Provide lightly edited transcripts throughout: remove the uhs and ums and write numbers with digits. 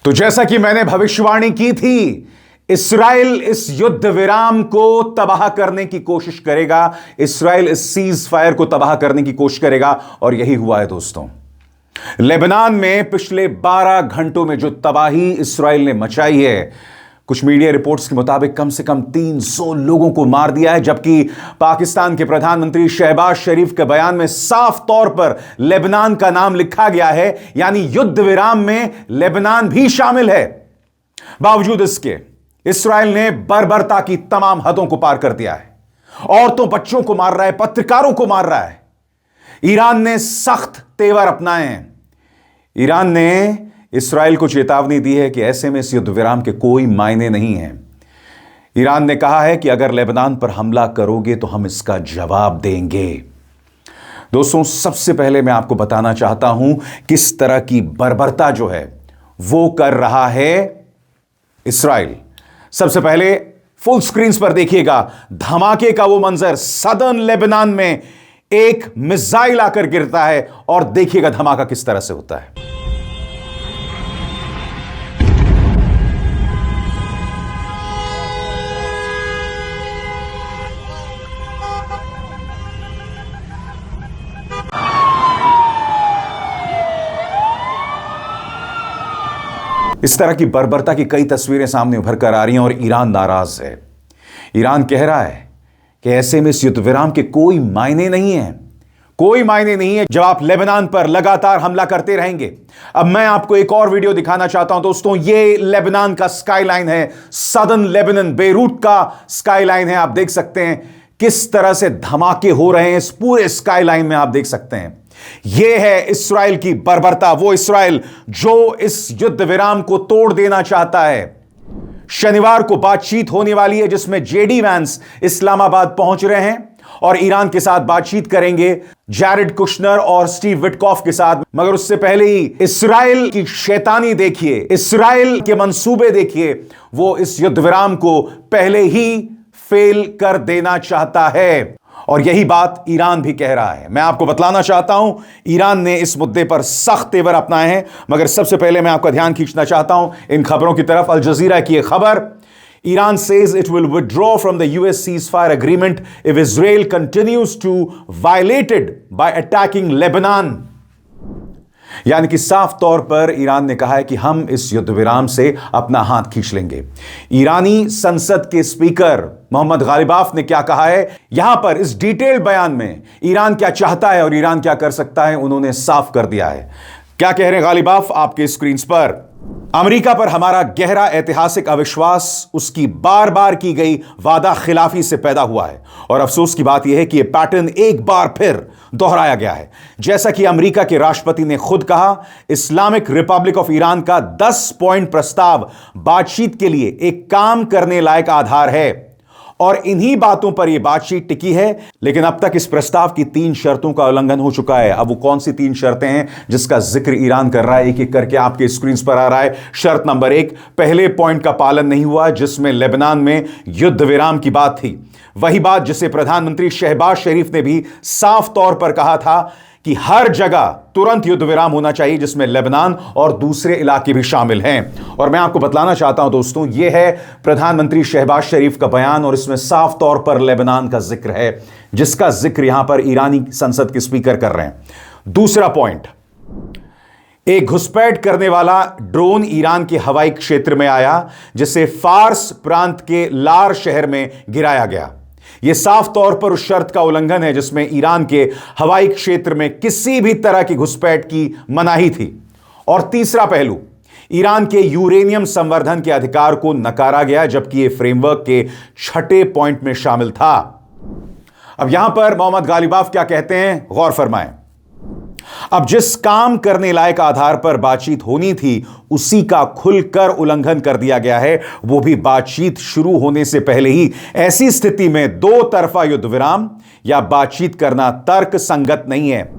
तो जैसा कि मैंने भविष्यवाणी की थी, इस्राइल इस युद्ध विराम को तबाह करने की कोशिश करेगा। इस्राइल इस सीज फायर को तबाह करने की कोशिश करेगा और यही हुआ है दोस्तों। लेबनान में पिछले 12 घंटों में जो तबाही इस्राइल ने मचाई है, कुछ मीडिया रिपोर्ट्स के मुताबिक कम से कम 300 लोगों को मार दिया है, जबकि पाकिस्तान के प्रधानमंत्री शहबाज शरीफ के बयान में साफ तौर पर लेबनान का नाम लिखा गया है, यानी युद्ध विराम में लेबनान भी शामिल है। बावजूद इसके इस्राइल ने बर्बरता की तमाम हदों को पार कर दिया है। औरतों बच्चों को मार रहा है, पत्रकारों को मार रहा है। ईरान ने सख्त तेवर अपनाए हैं। ईरान ने इस्राइल को चेतावनी दी है कि ऐसे में इस युद्ध विराम के कोई मायने नहीं है। ईरान ने कहा है कि अगर लेबनान पर हमला करोगे तो हम इसका जवाब देंगे। दोस्तों, सबसे पहले मैं आपको बताना चाहता हूं किस तरह की बर्बरता जो है वो कर रहा है इस्राइल। सबसे पहले फुल स्क्रीन पर देखिएगा धमाके का वो मंजर। सदर्न लेबनान में एक मिसाइल आकर गिरता है और देखिएगा धमाका किस तरह से होता है। इस तरह की बर्बरता की कई तस्वीरें सामने उभर कर आ रही हैं और ईरान नाराज है। ईरान कह रहा है कि ऐसे में इस युद्ध विराम के कोई मायने नहीं है, कोई मायने नहीं है जब आप लेबनान पर लगातार हमला करते रहेंगे। अब मैं आपको एक और वीडियो दिखाना चाहता हूं दोस्तों। ये लेबनान का स्काईलाइन है, सदर्न लेबनान, बेरूट का स्काईलाइन है। आप देख सकते हैं किस तरह से धमाके हो रहे हैं इस पूरे स्काईलाइन में। आप देख सकते हैं यह है इस्राइल की बर्बरता, वो इस्राइल जो इस युद्ध विराम को तोड़ देना चाहता है। शनिवार को बातचीत होने वाली है जिसमें जेडी वैंस इस्लामाबाद पहुंच रहे हैं और ईरान के साथ बातचीत करेंगे, जैरेड कुशनर और स्टीव विटकॉफ के साथ। मगर उससे पहले ही इस्राइल की शैतानी देखिए, इस्राइल के मंसूबे देखिए। वो इस युद्ध विराम को पहले ही फेल कर देना चाहता है और यही बात ईरान भी कह रहा है। मैं आपको बतलाना चाहता हूं ईरान ने इस मुद्दे पर सख्त तेवर अपनाए हैं। मगर सबसे पहले मैं आपका ध्यान खींचना चाहता हूं इन खबरों की तरफ। अल जजीरा की यह खबर, Iran says it will withdraw from the US ceasefire agreement if Israel continues to violated by attacking Lebanon. यानी कि साफ तौर पर ईरान ने कहा है कि हम इस युद्ध विराम से अपना हाथ खींच लेंगे। ईरानी संसद के स्पीकर मोहम्मद गालिबाफ ने क्या कहा है, यहां पर इस डिटेल्ड बयान में ईरान क्या चाहता है और ईरान क्या कर सकता है उन्होंने साफ कर दिया है। क्या कह रहे हैं गालिबाफ आपके स्क्रीन पर? अमेरिका पर हमारा गहरा ऐतिहासिक अविश्वास उसकी बार बार की गई वादा खिलाफी से पैदा हुआ है और अफसोस की बात यह है कि यह पैटर्न एक बार फिर दोहराया गया है। जैसा कि अमेरिका के राष्ट्रपति ने खुद कहा, इस्लामिक रिपब्लिक ऑफ ईरान का 10 पॉइंट प्रस्ताव बातचीत के लिए एक काम करने लायक आधार है और इन्हीं बातों पर यह बातचीत टिकी है। लेकिन अब तक इस प्रस्ताव की 3 शर्तों का उल्लंघन हो चुका है। अब वो कौन सी 3 शर्तें हैं जिसका जिक्र ईरान कर रहा है, एक एक करके आपके स्क्रीन पर आ रहा है। शर्त नंबर 1, पहले पॉइंट का पालन नहीं हुआ जिसमें लेबनान में युद्ध विराम की बात थी। वही बात जिसे प्रधानमंत्री शहबाज शरीफ ने भी साफ तौर पर कहा था कि हर जगह तुरंत युद्ध विराम होना चाहिए जिसमें लेबनान और दूसरे इलाके भी शामिल हैं। और मैं आपको बतलाना चाहता हूं दोस्तों, यह है प्रधानमंत्री शहबाज शरीफ का बयान और इसमें साफ तौर पर लेबनान का जिक्र है, जिसका जिक्र यहां पर ईरानी संसद के स्पीकर कर रहे हैं। दूसरा पॉइंट, एक घुसपैठ करने वाला ड्रोन ईरान के हवाई क्षेत्र में आया जिसे फार्स प्रांत के लार शहर में गिराया गया। यह साफ तौर पर उस शर्त का उल्लंघन है जिसमें ईरान के हवाई क्षेत्र में किसी भी तरह की घुसपैठ की मनाही थी। और तीसरा पहलू, ईरान के यूरेनियम संवर्धन के अधिकार को नकारा गया जबकि यह फ्रेमवर्क के 6ठे पॉइंट में शामिल था। अब यहां पर मोहम्मद गालिबाफ क्या कहते हैं, गौर फरमाएं। अब जिस काम करने लायक आधार पर बातचीत होनी थी उसी का खुलकर उल्लंघन कर दिया गया है, वो भी बातचीत शुरू होने से पहले ही। ऐसी स्थिति में 2 तरफा युद्ध विराम या बातचीत करना तर्क संगत नहीं है।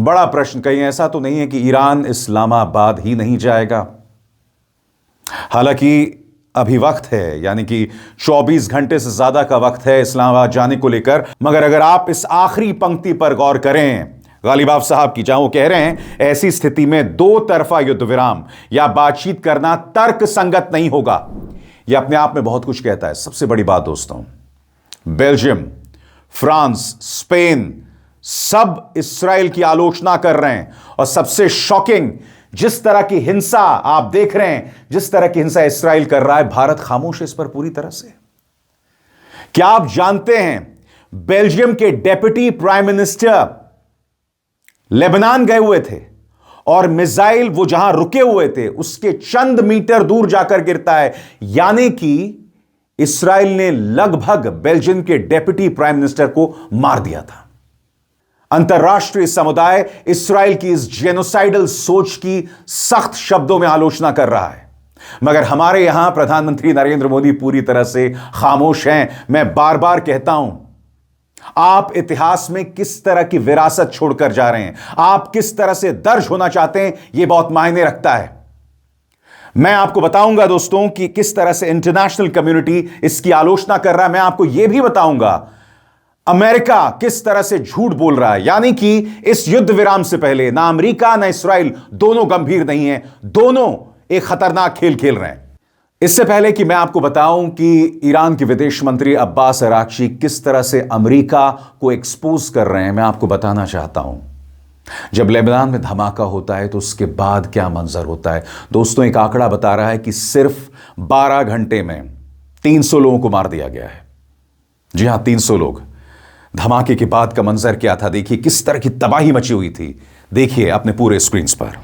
बड़ा प्रश्न, कहीं ऐसा तो नहीं है कि ईरान इस्लामाबाद ही नहीं जाएगा? हालांकि अभी वक्त है, यानी कि 24 घंटे से ज्यादा का वक्त है इस्लामाबाद जाने को लेकर। मगर अगर आप इस आखिरी पंक्ति पर गौर करें, गालिबाफ साहब की, जहां वो कह रहे हैं ऐसी स्थिति में दो तरफा युद्ध विराम या बातचीत करना तर्क संगत नहीं होगा। यह अपने आप में बहुत कुछ कहता है। सबसे बड़ी बात दोस्तों, बेल्जियम, फ्रांस, स्पेन सब इस्राएल की आलोचना कर रहे हैं। और सबसे शॉकिंग, जिस तरह की हिंसा आप देख रहे हैं, जिस तरह की हिंसा इस्राएल कर रहा है, भारत खामोश है इस पर पूरी तरह से। क्या आप जानते हैं बेल्जियम के डेप्यूटी प्राइम मिनिस्टर लेबनान गए हुए थे और मिसाइल वो जहां रुके हुए थे उसके चंद मीटर दूर जाकर गिरता है, यानी कि इस्राएल ने लगभग बेल्जियम के डेप्यूटी प्राइम मिनिस्टर को मार दिया था। अंतर्राष्ट्रीय समुदाय इस्राएल की इस जेनोसाइडल सोच की सख्त शब्दों में आलोचना कर रहा है, मगर हमारे यहां प्रधानमंत्री नरेंद्र मोदी पूरी तरह से खामोश हैं। मैं बार बार कहता हूं, आप इतिहास में किस तरह की विरासत छोड़कर जा रहे हैं, आप किस तरह से दर्ज होना चाहते हैं, यह बहुत मायने रखता है। मैं आपको बताऊंगा दोस्तों कि किस तरह से इंटरनेशनल कम्युनिटी इसकी आलोचना कर रहा है। मैं आपको यह भी बताऊंगा अमेरिका किस तरह से झूठ बोल रहा है, यानी कि इस युद्ध विराम से पहले ना अमेरिका ना इस्राएल दोनों गंभीर नहीं है, दोनों एक खतरनाक खेल खेल रहे हैं। इससे पहले कि मैं आपको बताऊं कि ईरान के विदेश मंत्री अब्बास अराक्ची किस तरह से अमेरिका को एक्सपोज कर रहे हैं, मैं आपको बताना चाहता हूं। जब लेबनान में धमाका होता है तो उसके बाद क्या मंजर होता है दोस्तों। एक आंकड़ा बता रहा है कि सिर्फ 12 घंटे में 300 लोगों को मार दिया गया है। जी हां, 300 लोग। धमाके के बाद का मंजर क्या था, देखिए किस तरह की तबाही मची हुई थी। देखिए अपने पूरे स्क्रीन पर।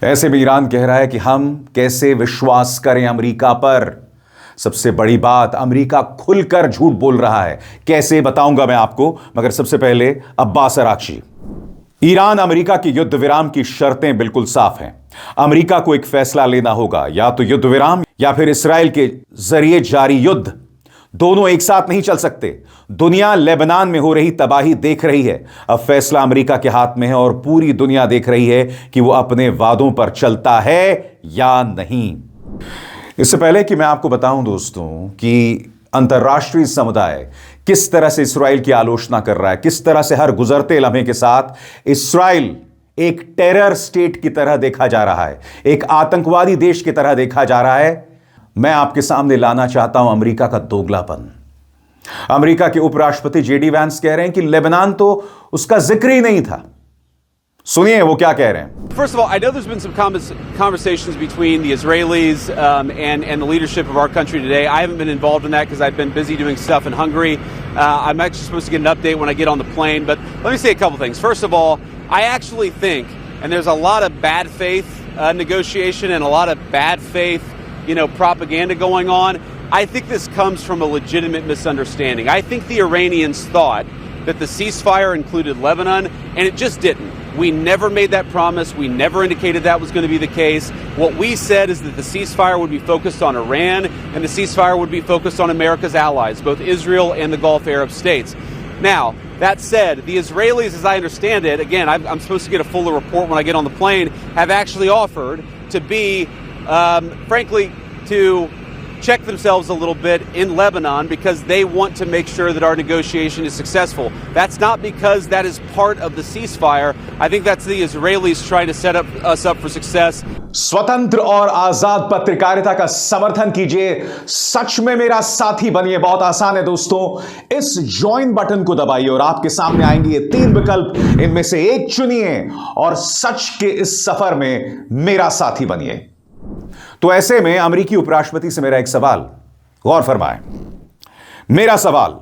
ऐसे में ईरान कह रहा है कि हम कैसे विश्वास करें अमेरिका पर। सबसे बड़ी बात, अमेरिका खुलकर झूठ बोल रहा है। कैसे बताऊंगा मैं आपको, मगर सबसे पहले अब्बास अराक्ची। ईरान अमेरिका की युद्ध विराम की शर्तें बिल्कुल साफ हैं। अमेरिका को एक फैसला लेना होगा, या तो युद्ध विराम या फिर इस्राएल के जरिए जारी युद्ध। दोनों एक साथ नहीं चल सकते। दुनिया लेबनान में हो रही तबाही देख रही है। अब फैसला अमेरिका के हाथ में है और पूरी दुनिया देख रही है कि वो अपने वादों पर चलता है या नहीं। इससे पहले कि मैं आपको बताऊं दोस्तों कि अंतर्राष्ट्रीय समुदाय किस तरह से इस्राएल की आलोचना कर रहा है, किस तरह से हर गुजरते लम्हे के साथ इस्राएल एक टेरर स्टेट की तरह देखा जा रहा है, एक आतंकवादी देश की तरह देखा जा रहा है, मैं आपके सामने लाना चाहता हूं अमेरिका का दोगलापन। अमेरिका के उपराष्ट्रपति जेडी वैंस कह रहे हैं कि लेबनान तो उसका जिक्र ही नहीं था। सुनिए वो क्या कह रहे हैं। First of all, I know there's been some conversations between the Israelis and the leadership of our country today. I haven't been involved in that because I've been busy doing stuff in Hungary. I'm actually supposed to get an update when I get on the plane. But let me say a couple things. First of all, I actually think, and there's a lot of bad faith negotiation and a lot of bad faith, propaganda going on. I think this comes from a legitimate misunderstanding. I think the Iranians thought that the ceasefire included Lebanon, and it just didn't. We never made that promise. We never indicated that was going to be the case. What we said is that the ceasefire would be focused on Iran, and the ceasefire would be focused on America's allies, both Israel and the Gulf Arab states. Now, that said, the Israelis, as I understand it, again, I'm supposed to get a fuller report when I get on the plane, have actually offered to be, frankly, to check themselves a little bit in Lebanon because they want to make sure that our negotiation is successful. That's not because that is part of the ceasefire. I think that's the Israelis trying to set us up for success. स्वतंत्र और आजाद पत्रकारिता का समर्थन कीजिए, सच में मेरा साथी बनिए। बहुत आसान है दोस्तों, इस ज्वाइन बटन को दबाइए और आपके सामने आएंगे ये 3 विकल्प, इनमें से एक चुनिए और सच के इस सफर में मेरा साथी बनिए। तो ऐसे में अमेरिकी उपराष्ट्रपति से मेरा एक सवाल, गौर फरमाएं। मेरा सवाल,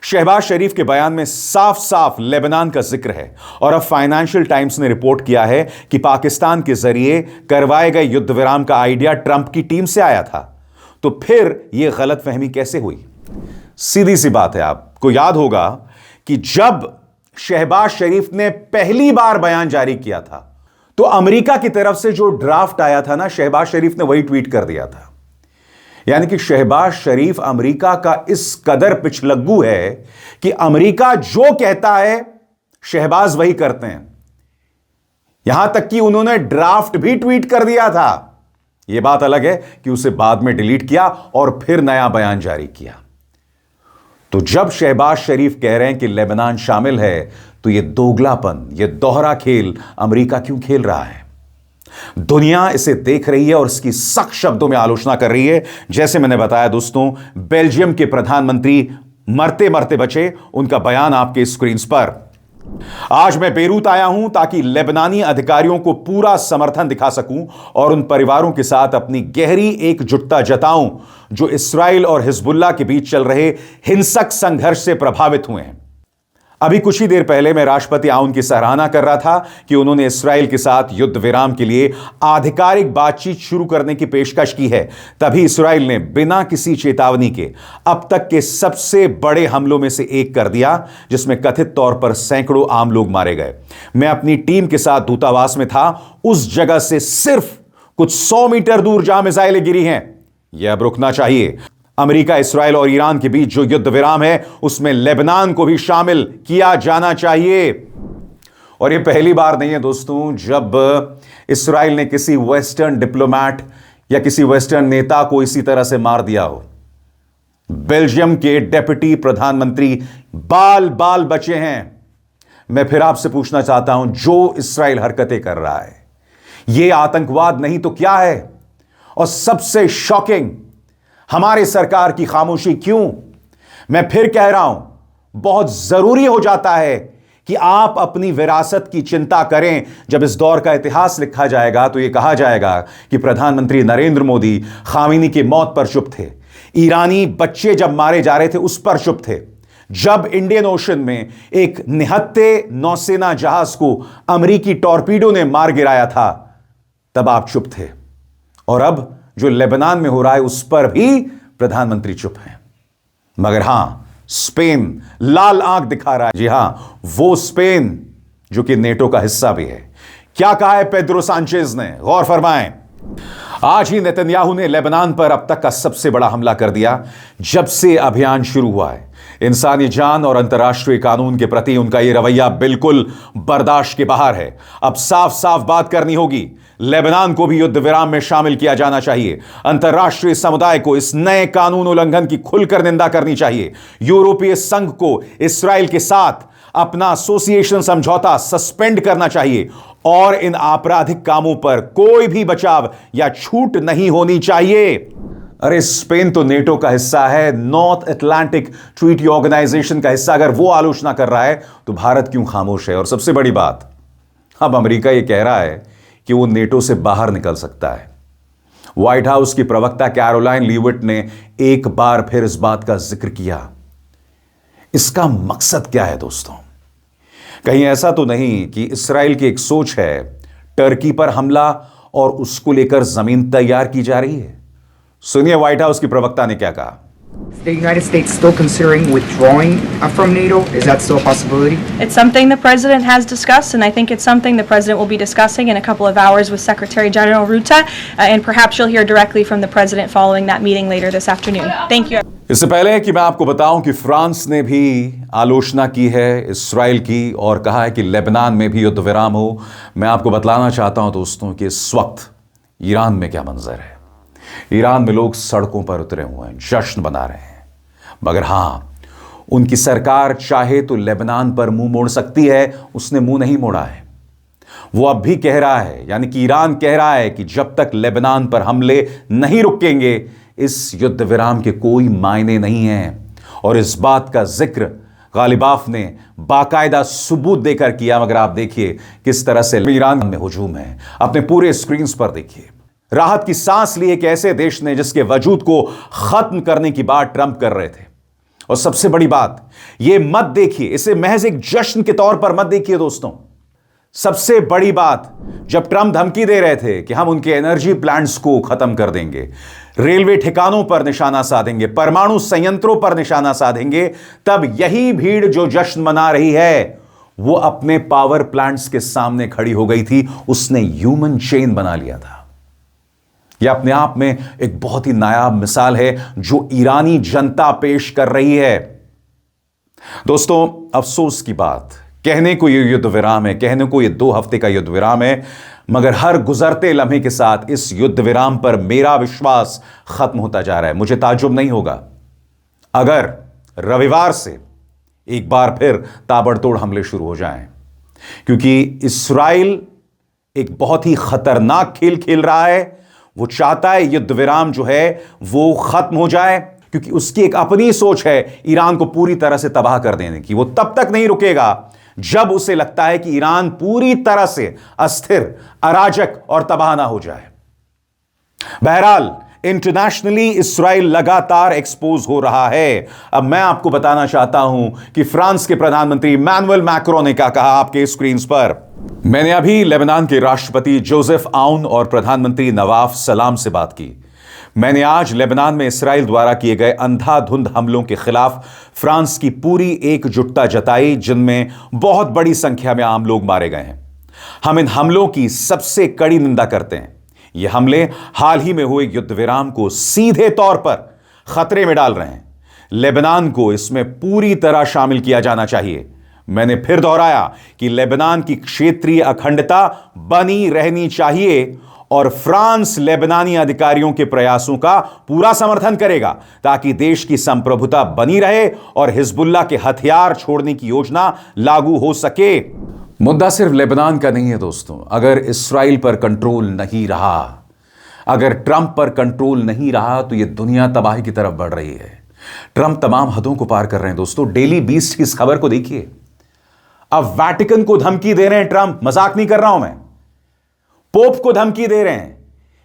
शहबाज शरीफ के बयान में साफ साफ लेबनान का जिक्र है और अब फाइनेंशियल टाइम्स ने रिपोर्ट किया है कि पाकिस्तान के जरिए करवाए गए युद्ध विराम का आइडिया ट्रंप की टीम से आया था। तो फिर यह गलतफहमी कैसे हुई? सीधी सी बात है, आपको याद होगा कि जब शहबाज शरीफ ने पहली बार बयान जारी किया था तो अमेरिका की तरफ से जो ड्राफ्ट आया था ना, शहबाज शरीफ ने वही ट्वीट कर दिया था। यानी कि शहबाज शरीफ अमेरिका का इस कदर पिछलग्गू है कि अमेरिका जो कहता है शहबाज वही करते हैं। यहां तक कि उन्होंने ड्राफ्ट भी ट्वीट कर दिया था। यह बात अलग है कि उसे बाद में डिलीट किया और फिर नया बयान जारी किया। तो जब शहबाज शरीफ कह रहे हैं कि लेबनान शामिल है, तो यह दोगलापन, यह दोहरा खेल अमेरिका क्यों खेल रहा है? दुनिया इसे देख रही है और इसकी सख्त शब्दों में आलोचना कर रही है। जैसे मैंने बताया दोस्तों, बेल्जियम के प्रधानमंत्री मरते मरते बचे, उनका बयान आपके स्क्रीन पर। आज मैं बेरूत आया हूं ताकि लेबनानी अधिकारियों को पूरा समर्थन दिखा सकूं और उन परिवारों के साथ अपनी गहरी एकजुटता जताऊं जो इस्राइल और हिजबुल्लाह के बीच चल रहे हिंसक संघर्ष से प्रभावित हुए हैं। अभी कुछ ही देर पहले मैं राष्ट्रपति आउन की सराहना कर रहा था कि उन्होंने इस्राइल के साथ युद्ध विराम के लिए आधिकारिक बातचीत शुरू करने की पेशकश की है। तभी इस्राइल ने बिना किसी चेतावनी के अब तक के सबसे बड़े हमलों में से एक कर दिया, जिसमें कथित तौर पर सैकड़ों आम लोग मारे गए। मैं अपनी टीम के साथ दूतावास में था, उस जगह से सिर्फ कुछ 100 मीटर दूर जहां मिसाइलें गिरी हैं। यह अब रुकना चाहिए। अमेरिका, इस्राइल और ईरान के बीच जो युद्ध विराम है, उसमें लेबनान को भी शामिल किया जाना चाहिए। और यह पहली बार नहीं है दोस्तों जब इस्राइल ने किसी वेस्टर्न डिप्लोमैट या किसी वेस्टर्न नेता को इसी तरह से मार दिया हो। बेल्जियम के डेप्यूटी प्रधानमंत्री बाल बाल बचे हैं। मैं फिर आपसे पूछना चाहता हूं, जो इस्राइल हरकतें कर रहा है, यह आतंकवाद नहीं तो क्या है? और सबसे शॉकिंग, हमारी सरकार की खामोशी क्यों? मैं फिर कह रहा हूं, बहुत जरूरी हो जाता है कि आप अपनी विरासत की चिंता करें। जब इस दौर का इतिहास लिखा जाएगा तो यह कहा जाएगा कि प्रधानमंत्री नरेंद्र मोदी खामिनी की मौत पर चुप थे, ईरानी बच्चे जब मारे जा रहे थे उस पर चुप थे, जब इंडियन ओशन में एक निहत्थे नौसेना जहाज को अमेरिकी टॉर्पीडो ने मार गिराया था तब आप चुप थे, और अब जो लेबनान में हो रहा है उस पर भी प्रधानमंत्री चुप हैं। मगर हां, स्पेन लाल आंख दिखा रहा है। जी हां, वो स्पेन जो कि नेटो का हिस्सा भी है। क्या कहा है पेड्रो सांचेज ने? गौर फरमाएं। आज ही नेतन्याहू ने लेबनान पर अब तक का सबसे बड़ा हमला कर दिया जब से अभियान शुरू हुआ है। इंसानी जान और अंतर्राष्ट्रीय कानून के प्रति उनका यह रवैया बिल्कुल बर्दाश्त के बाहर है। अब साफ साफ बात करनी होगी, लेबनान को भी युद्ध विराम में शामिल किया जाना चाहिए। अंतर्राष्ट्रीय समुदाय को इस नए कानून उल्लंघन की खुलकर निंदा करनी चाहिए। यूरोपीय संघ को इस्राइल के साथ अपना एसोसिएशन समझौता सस्पेंड करना चाहिए और इन आपराधिक कामों पर कोई भी बचाव या छूट नहीं होनी चाहिए। अरे, स्पेन तो नेटो का हिस्सा है, नॉर्थ अटलांटिक ट्रीटी ऑर्गेनाइजेशन का हिस्सा। अगर वो आलोचना कर रहा है तो भारत क्यों खामोश है? और सबसे बड़ी बात, अब अमेरिका यह कह रहा है कि वो नेटो से बाहर निकल सकता है। व्हाइट हाउस की प्रवक्ता कैरोलाइन लीविट ने एक बार फिर इस बात का जिक्र किया। इसका मकसद क्या है दोस्तों? कहीं ऐसा तो नहीं कि इस्राइल की एक सोच है टर्की पर हमला और उसको लेकर जमीन तैयार की जा रही है? सुनिए व्हाइट हाउस की प्रवक्ता ने क्या कहा। Is the United States still considering withdrawing from NATO? Is that still a possibility? It's something the President has discussed, and I think it's something the President will be discussing in a couple of hours with Secretary General Rutte, and perhaps you'll hear directly from the President following that meeting later this afternoon. Thank you. इससे पहले कि मैं आपको बताऊं कि France ने भी आलोचना की है इस्राइल की और कहा है कि लेबनान में भी युद्ध विराम हो, मैं आपको बतलाना चाहता हूं दोस्तों कि इस वक्त ईरान में क्या मंजर है। ईरान में लोग सड़कों पर उतरे हुए हैं, जश्न मना रहे हैं। मगर हां, उनकी सरकार चाहे तो लेबनान पर मुंह मोड़ सकती है, उसने मुंह नहीं मोड़ा है। वो अब भी कह रहा है, यानी कि ईरान कह रहा है कि जब तक लेबनान पर हमले नहीं रुकेंगे इस युद्ध विराम के कोई मायने नहीं हैं। और इस बात का जिक्र गालिबाफ ने बाकायदा सबूत देकर किया। मगर आप देखिए किस तरह से ईरान में हुजूम है, अपने पूरे स्क्रीन पर देखिए। राहत की सांस ली एक ऐसे देश ने जिसके वजूद को खत्म करने की बात ट्रंप कर रहे थे। और सबसे बड़ी बात, यह मत देखिए, इसे महज एक जश्न के तौर पर मत देखिए दोस्तों। सबसे बड़ी बात, जब ट्रंप धमकी दे रहे थे कि हम उनके एनर्जी प्लांट्स को खत्म कर देंगे, रेलवे ठिकानों पर निशाना साधेंगे, परमाणु संयंत्रों पर निशाना साधेंगे, तब यही भीड़ जो जश्न मना रही है वो अपने पावर प्लांट्स के सामने खड़ी हो गई थी, उसने ह्यूमन चेन बना लिया था। यह अपने आप में एक बहुत ही नायाब मिसाल है जो ईरानी जनता पेश कर रही है। दोस्तों, अफसोस की बात, कहने को यह युद्ध विराम है, कहने को यह 2 हफ्ते का युद्ध विराम है, मगर हर गुजरते लम्हे के साथ इस युद्ध विराम पर मेरा विश्वास खत्म होता जा रहा है। मुझे ताज्जुब नहीं होगा अगर रविवार से एक बार फिर ताबड़तोड़ हमले शुरू हो जाएं, क्योंकि इस्राइल एक बहुत ही खतरनाक खेल खेल रहा है। वो चाहता है युद्ध विराम जो है वो खत्म हो जाए, क्योंकि उसकी एक अपनी सोच है ईरान को पूरी तरह से तबाह कर देने की। वो तब तक नहीं रुकेगा जब उसे लगता है कि ईरान पूरी तरह से अस्थिर, अराजक और तबाह ना हो जाए। बहरहाल, इंटरनेशनली इस्राइल लगातार एक्सपोज हो रहा है। अब मैं आपको बताना चाहता हूं कि फ्रांस के प्रधानमंत्री इमैनुअल मैक्रों ने क्या कहा आपके स्क्रीन्स पर। मैंने अभी लेबनान के राष्ट्रपति जोसेफ आउन और प्रधानमंत्री नवाफ सलाम से बात की। मैंने आज लेबनान में इस्राइल द्वारा किए गए अंधाधुंध हमलों के खिलाफ फ्रांस की पूरी एकजुटता जताई, जिनमें बहुत बड़ी संख्या में आम लोग मारे गए हैं। हम इन हमलों की सबसे कड़ी निंदा करते हैं। ये हमले हाल ही में हुए युद्ध विराम को सीधे तौर पर खतरे में डाल रहे हैं। लेबनान को इसमें पूरी तरह शामिल किया जाना चाहिए। मैंने फिर दोहराया कि लेबनान की क्षेत्रीय अखंडता बनी रहनी चाहिए और फ्रांस लेबनानी अधिकारियों के प्रयासों का पूरा समर्थन करेगा ताकि देश की संप्रभुता बनी रहे और हिजबुल्लाह के हथियार छोड़ने की योजना लागू हो सके। मुद्दा सिर्फ लेबनान का नहीं है दोस्तों। अगर इस्राइल पर कंट्रोल नहीं रहा, अगर ट्रंप पर कंट्रोल नहीं रहा, तो यह दुनिया तबाही की तरफ बढ़ रही है। ट्रंप तमाम हदों को पार कर रहे हैं दोस्तों। डेली बीस्ट की इस खबर को देखिए। अब वैटिकन को धमकी दे रहे हैं ट्रंप, मजाक नहीं कर रहा हूं मैं। पोप को धमकी दे रहे हैं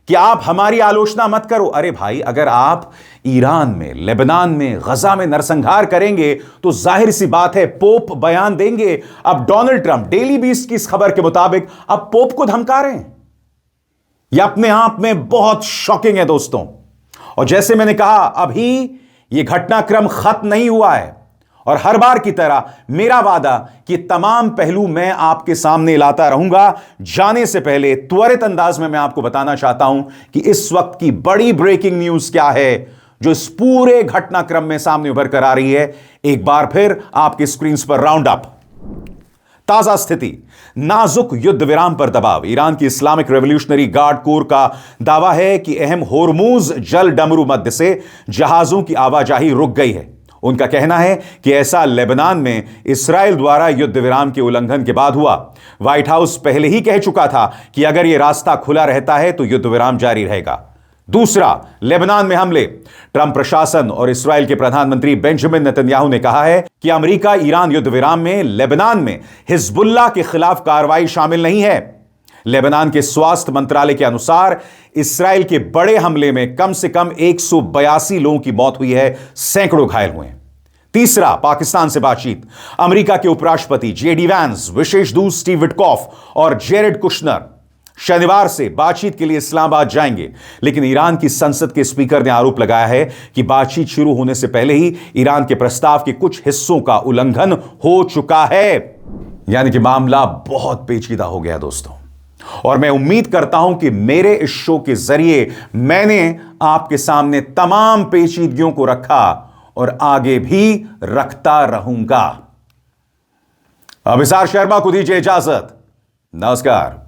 कि आप हमारी आलोचना मत करो। अरे भाई, अगर आप ईरान में, लेबनान में, गजा में नरसंहार करेंगे तो जाहिर सी बात है पोप बयान देंगे। अब डोनाल्ड ट्रंप डेली बीस्ट की इस खबर के मुताबिक अब पोप को धमका रहे हैं। यह अपने आप में बहुत शॉकिंग है दोस्तों। और जैसे मैंने कहा, अभी यह घटनाक्रम खत्म नहीं हुआ है और हर बार की तरह मेरा वादा कि तमाम पहलू मैं आपके सामने लाता रहूंगा। जाने से पहले त्वरित अंदाज में मैं आपको बताना चाहता हूं कि इस वक्त की बड़ी ब्रेकिंग न्यूज क्या है जो इस पूरे घटनाक्रम में सामने उभर कर आ रही है। एक बार फिर आपके स्क्रीन्स पर राउंड अप। ताजा स्थिति, नाजुक युद्ध विराम पर दबाव। ईरान की इस्लामिक रेवोल्यूशनरी गार्ड कोर का दावा है कि अहम होर्मुज जल डमरू मध्य से जहाजों की आवाजाही रुक गई है। उनका कहना है कि ऐसा लेबनान में इस्राइल द्वारा युद्ध विराम के उल्लंघन के बाद हुआ। व्हाइट हाउस पहले ही कह चुका था कि अगर यह रास्ता खुला रहता है तो युद्ध विराम जारी रहेगा। दूसरा, लेबनान में हमले। ट्रंप प्रशासन और इस्राइल के प्रधानमंत्री बेंजामिन नेतन्याहू ने कहा है कि अमेरिका ईरान युद्ध विराम में लेबनान में हिजबुल्लाह के खिलाफ कार्रवाई शामिल नहीं है। लेबनान के स्वास्थ्य मंत्रालय के अनुसार इस्राइल के बड़े हमले में कम से कम 182 लोगों की मौत हुई है, सैकड़ों घायल हुए हैं। तीसरा, पाकिस्तान से बातचीत। अमेरिका के उपराष्ट्रपति जेडी वैंस, विशेष दूत स्टीव विटकॉफ और जेरेड कुशनर शनिवार से बातचीत के लिए इस्लामाबाद जाएंगे। लेकिन ईरान की संसद के स्पीकर ने आरोप लगाया है कि बातचीत शुरू होने से पहले ही ईरान के प्रस्ताव के कुछ हिस्सों का उल्लंघन हो चुका है। यानी कि मामला बहुत पेचीदा हो गया दोस्तों। और मैं उम्मीद करता हूं कि मेरे इस शो के जरिए मैंने आपके सामने तमाम पेचीदगियों को रखा और आगे भी रखता रहूंगा। अभिसार शर्मा को दीजिए इजाजत। नमस्कार।